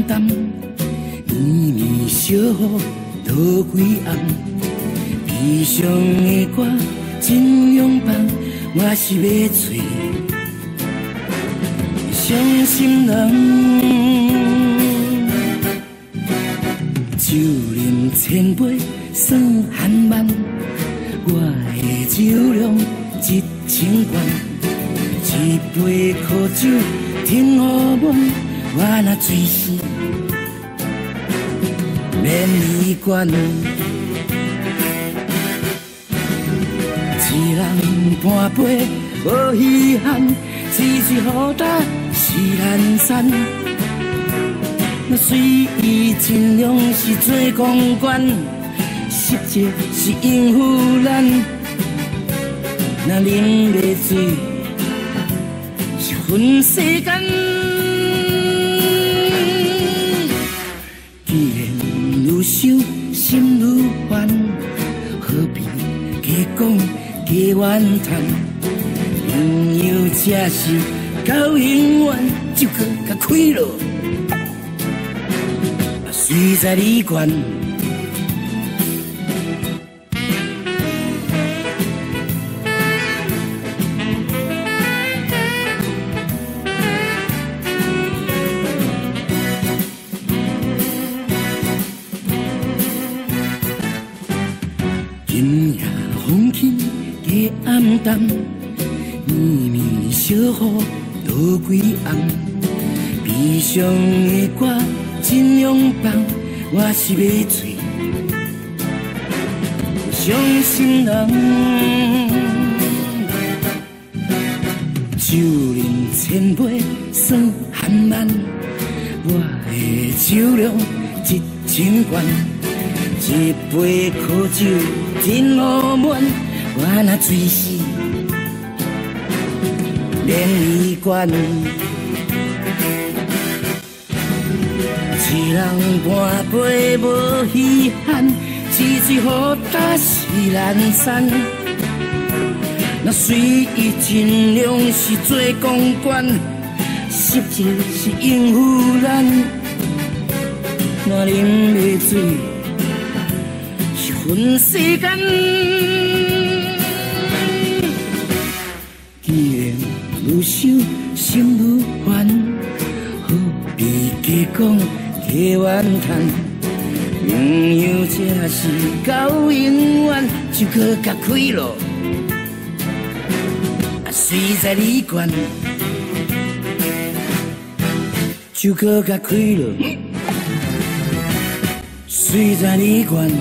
淡，绵绵小雨落归暗。悲伤的歌真勇放，我是要找伤心人。酒饮千杯算寒慢，我的酒量1000罐，一杯苦酒天好满，我若醉死免医馆。一人半杯无遗憾，一醉好打是难散。若随意尽量是做公关，实际是应付咱。若啉袂醉，是分世间。既然愈想心愈烦，何必加讲加怨叹？朋友才是到永远，就搁甲开落，随在你管。今夜风轻加暗淡，绵绵小雨落归暗。悲伤的歌真勇放，我是要找伤心人。酒饮千杯算寒慢，我的酒量1000罐，一杯苦酒天好满，我若醉死免医馆。一人半杯无遗憾，一醉好打是难散。若随意尽量是做公关，实际是应付咱。若啉袂醉，是分世间。既然愈想心愈烦，何必加讲加怨叹？朋友才是到永远，就搁甲开落，随在你管，就搁甲开落，随在你管。